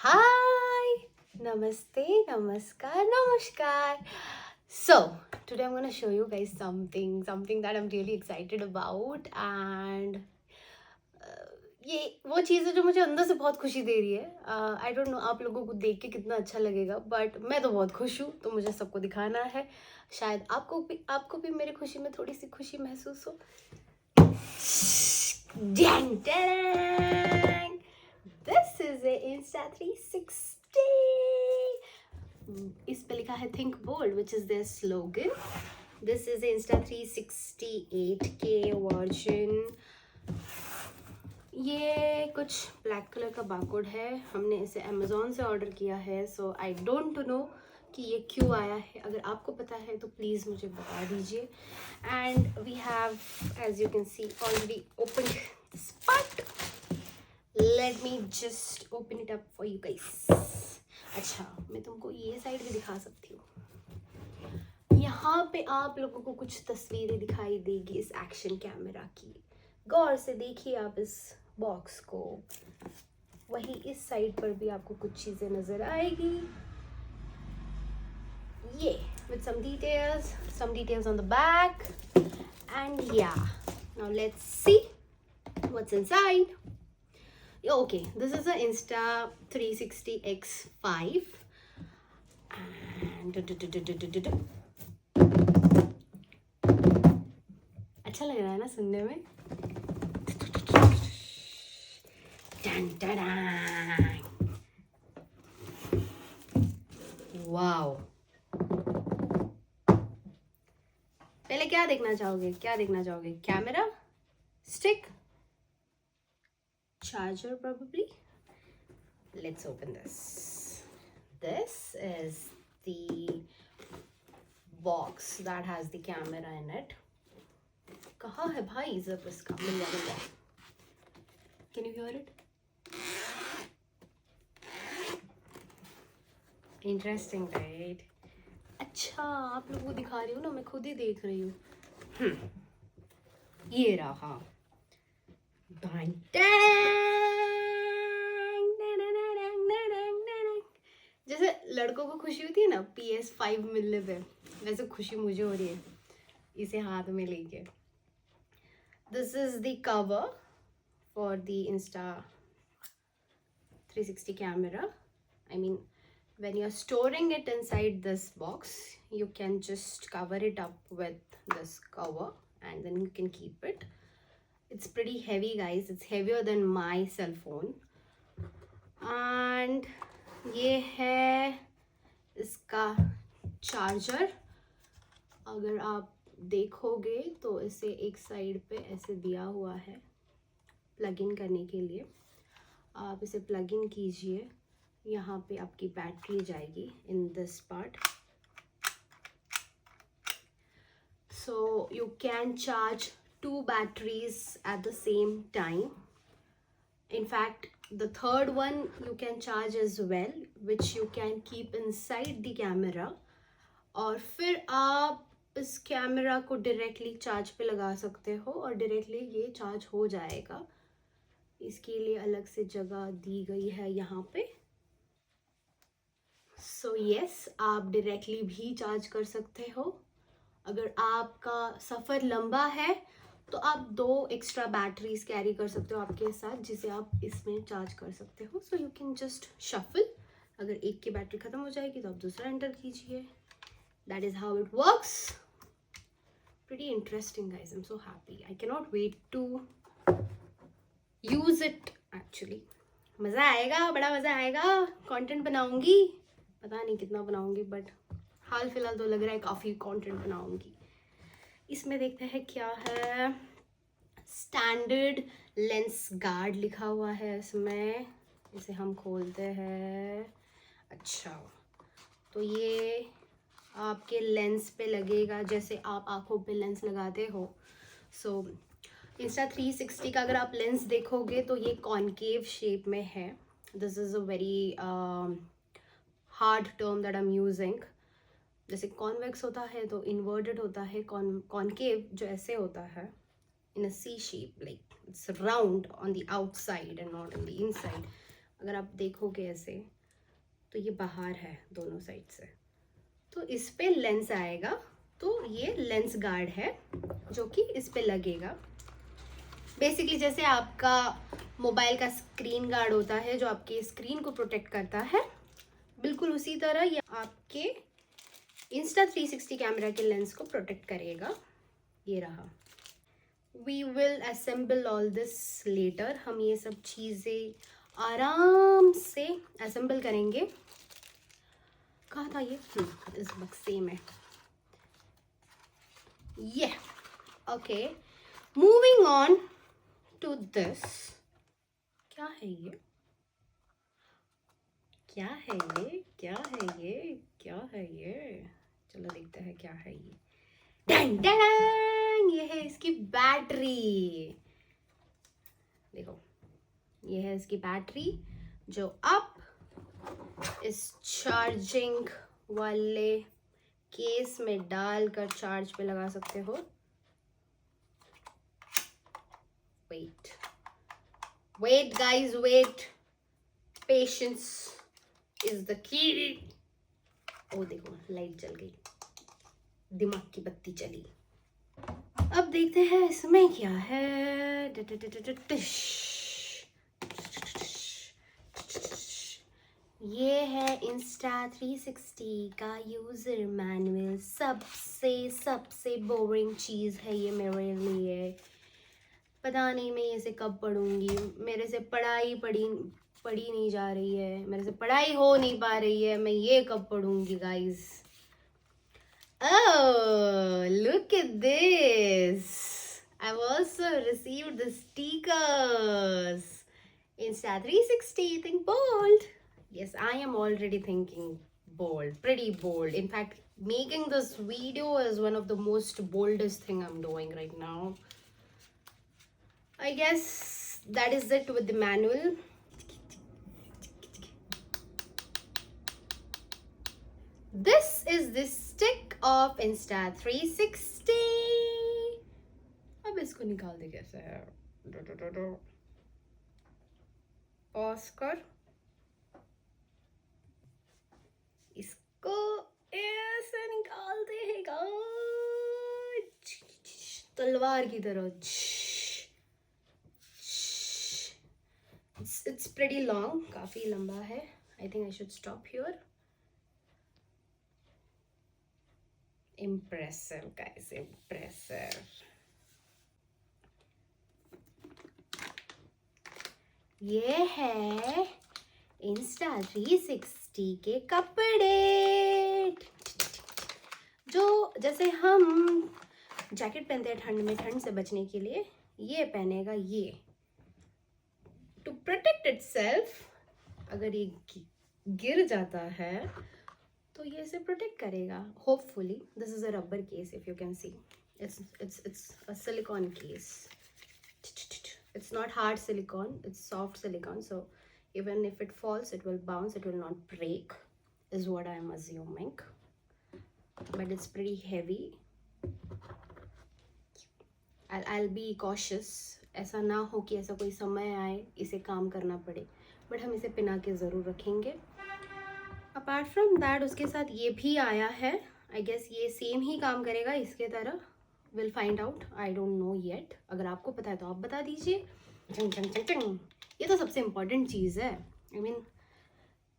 Hi, namaste, namaskar, namaskar. So, today I'm going to show you guys something that I'm really excited about and ये वो चीज़ है जो मुझे अंदर से बहुत खुशी दे रही है। आई डोंट नो आप लोगों को देख के कितना अच्छा लगेगा, बट मैं तो बहुत खुश हूँ, तो मुझे सबको दिखाना है। शायद आपको भी मेरी खुशी में थोड़ी सी खुशी महसूस हो। Dang, dang. This is a Insta360. इस पे लिखा है Think Bold, which is their slogan. This is Insta360 8K version. ये कुछ ब्लैक कलर का बारकोड है, हमने इसे अमेजोन से ऑर्डर किया है, सो आई डोंट नो कि ये क्यों आया है। अगर आपको पता है तो प्लीज़ मुझे बता दीजिए। And we have, as you can see, already open this part. Let me just open it up for you guys. अच्छा, मैं तुमको ये साइड भी दिखा सकती हूँ। यहाँ पे आप लोगों को कुछ तस्वीरें दिखाई देगी इस एक्शन कैमरा की। गौर से देखिए आप इस बॉक्स को। वही इस साइड पर भी आपको कुछ चीज़ें नज़र आएगी। ये with some details on the back, and yeah, now let's see what's inside. Okay, this is a Insta360 X5 and अच्छा लग रहा है ना सुनने में। वाओ, पहले क्या देखना चाहोगे? Camera, stick, charger probably. Let's open this. This is the box that has the camera in it. कहाँ है भाई जब इसका मिल जाएगा? Can you hear it? Interesting, right? अच्छा, आप लोगों को दिखा रही हूँ ना, मैं खुद ही देख रही हूँ। ये रहा। जैसे लड़कों को खुशी होती है ना PS5 मिलने पे, वैसे खुशी मुझे हो रही है इसे हाथ में लेके। This is the cover for the Insta360 camera. I mean, when you're storing it inside this box, you can just cover it up with this cover and then you can keep it. It's pretty heavy, guys. It's heavier than my cell phone. And ये है इसका charger. अगर आप देखोगे तो इसे एक side पे ऐसे दिया हुआ है प्लग इन करने के लिए। आप इसे प्लग इन कीजिए, यहाँ पे आपकी बैटरी जाएगी in this part, so you can charge 2 batteries at the same time. In fact, the third one you can charge as well, which you can keep inside the camera. और फिर आप इस camera को directly charge पे लगा सकते हो और डायरेक्टली ये चार्ज हो जाएगा। इसके लिए अलग से जगह दी गई है यहाँ पे। सो यस, आप डायरेक्टली भी चार्ज कर सकते हो। अगर आपका सफ़र लंबा है तो आप 2 एक्स्ट्रा बैटरीज कैरी कर सकते हो आपके साथ, जिसे आप इसमें चार्ज कर सकते हो। So you can just shuffle. अगर एक की बैटरी ख़त्म हो जाएगी तो आप दूसरा एंटर कीजिए। That is how it works. Pretty interesting guys, I am so happy. I cannot wait to use it actually. मज़ा आएगा, बड़ा मज़ा आएगा। कंटेंट बनाऊंगी, पता नहीं कितना बनाऊंगी, बट हाल फिलहाल तो लग रहा है काफ़ी कंटेंट बनाऊंगी। इसमें देखते हैं क्या है। स्टैंडर्ड लेंस गार्ड लिखा हुआ है इसमें। इसे हम खोलते हैं। अच्छा, तो ये आपके लेंस पे लगेगा जैसे आप आँखों पे लेंस लगाते हो। सो Insta360 का अगर आप लेंस देखोगे तो ये कॉनकेव शेप में है। This is a very hard term that I am using. जैसे कॉन्वेक्स होता है तो इन्वर्टेड होता है, कॉनकेव जो ऐसे होता है in a C shape, like it's round on the outside and not on the inside. अगर आप देखोगे ऐसे तो ये बाहर है दोनों साइड से, तो इस पे लेंस आएगा, तो ये लेंस गार्ड है जो कि इस पे लगेगा। बेसिकली जैसे आपका मोबाइल का स्क्रीन गार्ड होता है जो आपके स्क्रीन को प्रोटेक्ट करता है, बिल्कुल उसी तरह ये आपके Insta360 कैमरा के लेंस को प्रोटेक्ट करेगा। ये रहा। We will assemble all this later. हम ये सब चीज़ें आराम से असेंबल करेंगे। कहाँ था ये? इस बक्से में। ये okay, moving on to this. क्या है ये? क्या है ये? क्या है ये? क्या है ये? चलो देखते हैं क्या है ये। डन डन, ये है इसकी बैटरी। देखो, ये है इसकी बैटरी जो आप इस चार्जिंग वाले केस में डालकर चार्ज पे लगा सकते हो। Wait guys, wait, patience is the key. ओ देखो, लाइट जल गई, दिमाग की बत्ती चली। अब देखते हैं इसमें क्या है। ये है Insta360 का यूजर मैनुअल। सबसे बोरिंग चीज है ये मेरे लिए। पता नहीं मैं इसे कब पढ़ूंगी। मेरे से पढ़ी नहीं जा रही है, मेरे से पढ़ाई हो नहीं पा रही है। मैं ये कब पढ़ूंगी guys? Oh, look at this. I've also received the stickers. Insta360, think bold. Yes, I am already thinking bold, pretty bold. In fact, making this video is one of the most boldest thing I'm doing right now. I guess that is it with the manual. This is the stick of Insta360. अब इसको निकाल दे कैसे? Pause कर, इसको ऐसे निकाल देगा तलवार की तरह। It's pretty long, काफी लंबा है। I think I should stop here. Impressive guys, impressive. ये है Insta360 के कपड़े। जो जैसे हम जैकेट पहनते हैं ठंड में, ठंड से बचने के लिए ये पहनेगा। ये टू प्रोटेक्ट इटसेल्फ, अगर ये गिर जाता है तो ये इसे प्रोटेक्ट करेगा। Hopefully this is a rubber case, if you can C, it's a silicone case. It's not hard silicone, it's soft silicone, so even if it falls it will bounce, it will not break is what I am assuming, but it's pretty heavy. I'll be cautious. ऐसा ना हो कि ऐसा कोई समय आए इसे काम करना पड़े, बट हम इसे पिना के ज़रूर रखेंगे। अपार्ट फ्रॉम दैट उसके साथ ये भी आया है। आई गेस ये सेम ही काम करेगा इसके तरह। Will find out, I don't know yet. अगर आपको पता है तो आप बता दीजिए। चंग चंग चंग चंग, ये तो सबसे इम्पॉर्टेंट चीज़ है। आई मीन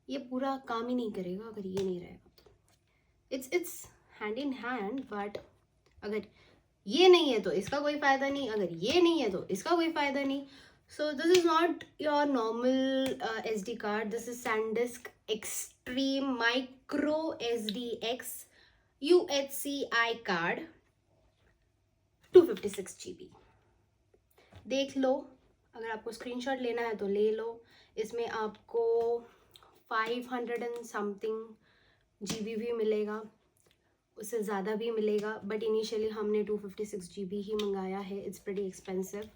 ये पूरा काम ही नहीं करेगा अगर ये नहीं रहेगा तो। It's hand in hand, but अगर ये नहीं है तो इसका कोई फ़ायदा नहीं, अगर ये नहीं है तो इसका कोई फ़ायदा नहीं। So this is not your normal SD card. This is SanDisk Extreme Micro SDX UHCI card, 256 GB. देख लो, अगर आपको स्क्रीनशॉट लेना है तो ले लो। इसमें आपको 500 and something GB भी मिलेगा, उससे ज़्यादा भी मिलेगा, बट इनिशियली हमने 256 GB ही मंगाया है। It's pretty expensive,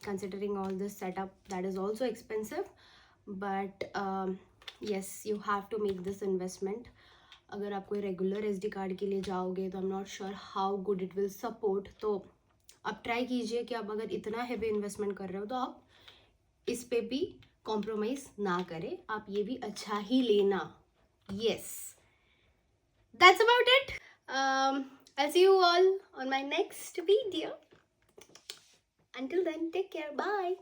considering all this setup, that is also expensive, but yes, you have to make this investment. अगर आप कोई रेगुलर SD कार्ड के लिए जाओगे तो I am not sure how good it will support. तो आप try कीजिए कि आप अगर इतना हैवी इन्वेस्टमेंट कर रहे हो तो आप इस पे भी कॉम्प्रोमाइज ना करें, आप ये भी अच्छा ही लेना. Yes, that's about it. I'll see you all on my next video. Until then, take care. Bye.